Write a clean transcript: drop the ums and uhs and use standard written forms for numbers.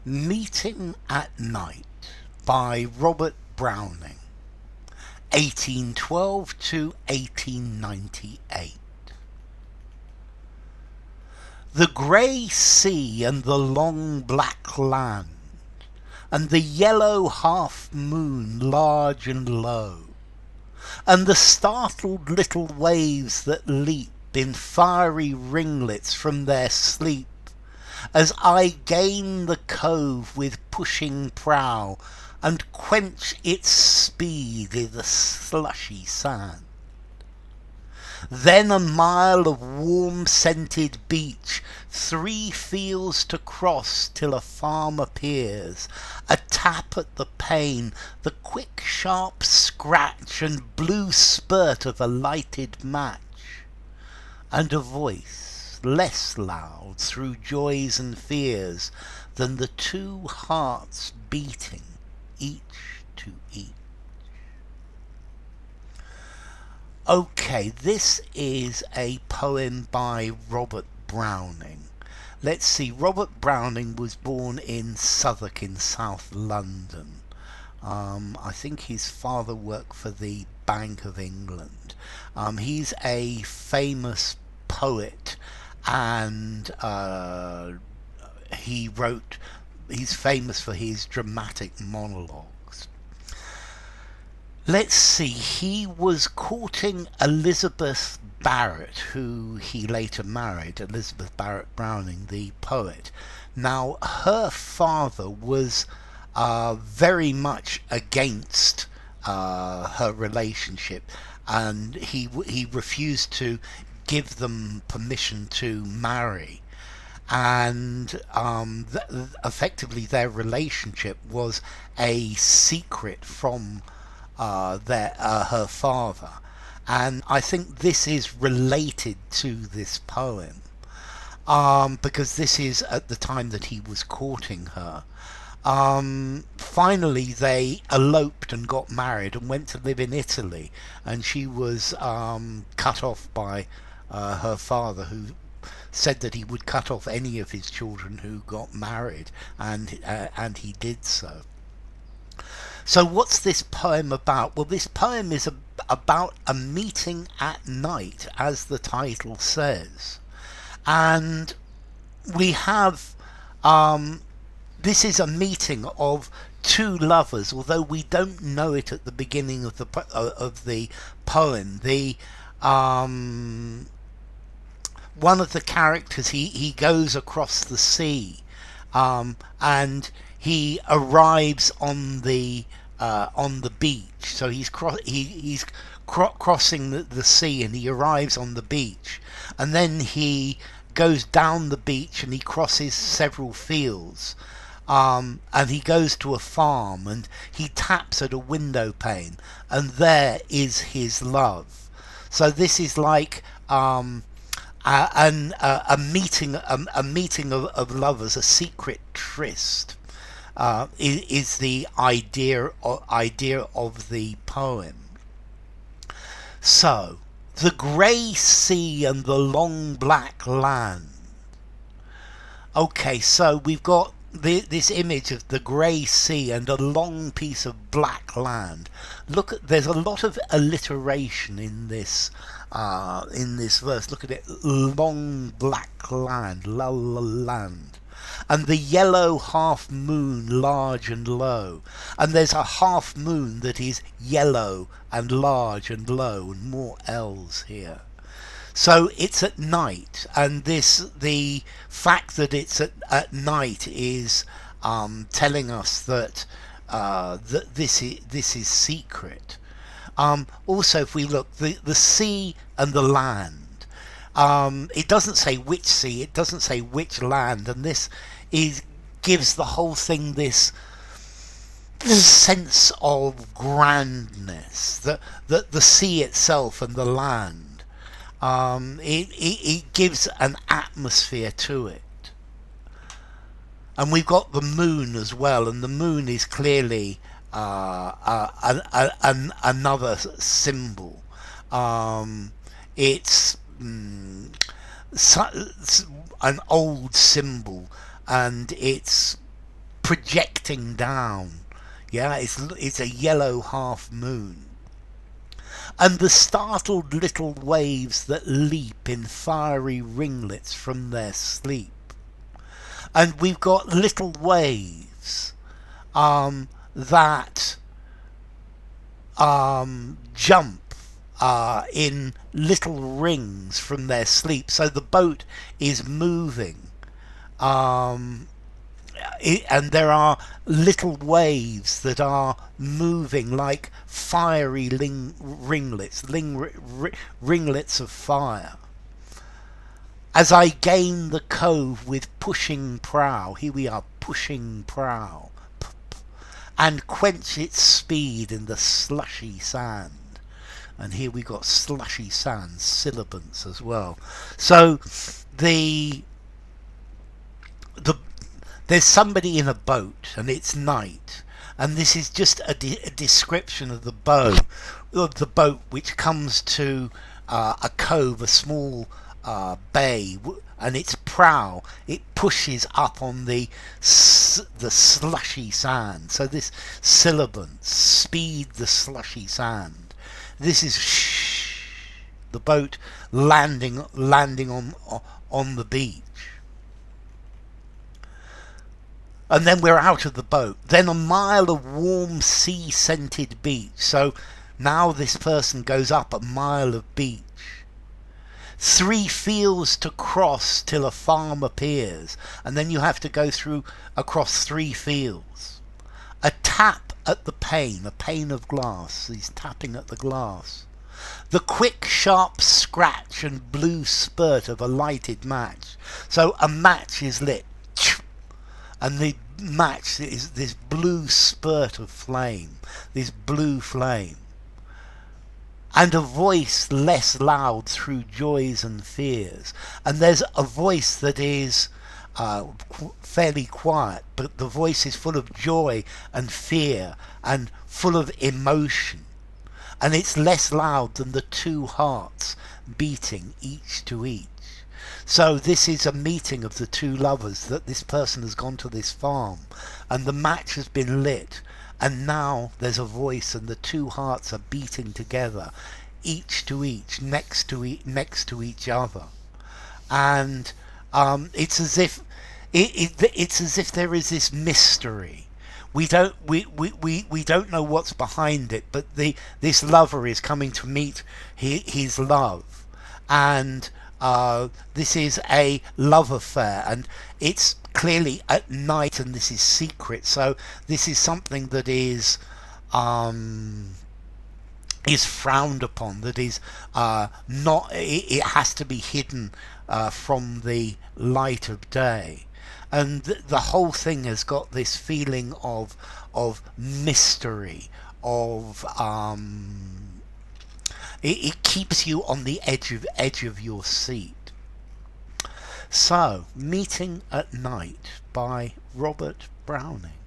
Meeting at Night by Robert Browning, 1812 to 1898. The grey sea and the long black land, and the yellow half moon large and low, and the startled little waves that leap in fiery ringlets from their sleep, as I gain the cove with pushing prow, and quench its speed i' the slushy sand. Then a mile of warm-scented beach, 3 fields to cross till a farm appears, a tap at the pane, the quick sharp scratch and blue spurt of a lighted match, and a voice less loud through joys and fears than the 2 hearts beating each to each. Okay, this is a poem by Robert Browning. Let's see, Robert Browning was born in Southwark in South London. I think his father worked for the Bank of England. He's a famous poet, and he's famous for his dramatic monologues. Let's see, he was courting Elizabeth Barrett, who he later married, Elizabeth Barrett Browning, the poet. Now, her father was very much against her relationship, and he refused to give them permission to marry, and effectively their relationship was a secret from her father. And I think this is related to this poem, because this is at the time that he was courting her. Finally they eloped and got married and went to live in Italy, and she was cut off by her father, who said that he would cut off any of his children who got married, and he did so. So what's this poem about? Well, this poem is about a meeting at night, as the title says. And we have, this is a meeting of 2 lovers, although we don't know it at the beginning of the poem. One of the characters, he goes across the sea, and he arrives on the beach. So he's crossing the sea, and he arrives on the beach, and then he goes down the beach and he crosses several fields, and he goes to a farm, and he taps at a window pane, and there is his love. So this is like a meeting of lovers, a secret tryst, is the idea of the poem. So, the grey sea and the long black land. Okay, so we've got this image of the grey sea and a long piece of black land. Look at, there's a lot of alliteration in this verse. Look at it, long black land, land, and the yellow half moon large and low, and there's a half moon that is yellow and large and low, and more L's here. So it's at night, and the fact that it's at night is telling us that this is secret. Also, if we look, the sea and the land, it doesn't say which sea, it doesn't say which land, and this gives the whole thing this sense of grandness, that the sea itself and the land, it gives an atmosphere to it. And we've got the moon as well, and the moon is clearly another symbol. It's an old symbol, and it's projecting down. Yeah, it's a yellow half moon. And the startled little waves that leap in fiery ringlets from their sleep. And we've got little waves that jump in little rings from their sleep. So the boat is moving. And there are little waves that are moving like fiery ringlets of fire. As I gain the cove with pushing prow, here we are, pushing prow, and quench its speed in the slushy sand. And here we got slushy sand, syllabants as well. So there's somebody in a boat and it's night, and this is just a description of the boat which comes to a cove, a small bay, and its prow, it pushes up on the slushy sand. So this syllabant, speed the slushy sand. This is the boat landing on the beach. And then we're out of the boat. Then a mile of warm sea-scented beach. So now this person goes up a mile of beach. 3 fields to cross till a farm appears. And then you have to go across 3 fields. A tap at the pane, a pane of glass. He's tapping at the glass. The quick, sharp scratch and blue spurt of a lighted match. So a match is lit. And the match is this blue spurt of flame, this blue flame. And a voice less loud through joys and fears. And there's a voice that is fairly quiet, but the voice is full of joy and fear and full of emotion. And it's less loud than the 2 hearts beating each to each. So this is a meeting of the 2 lovers, that this person has gone to this farm and the match has been lit, and now there's a voice and the 2 hearts are beating together, each to each, next to each other. And it's as if there is this mystery. We don't know what's behind it, but this lover is coming to meet his love, and this is a love affair, and it's clearly at night, and this is secret. So this is something that is frowned upon. That is not. It has to be hidden from the light of day, and the whole thing has got this feeling of mystery, of it keeps you on the edge of your seat. So, Meeting at Night by Robert Browning.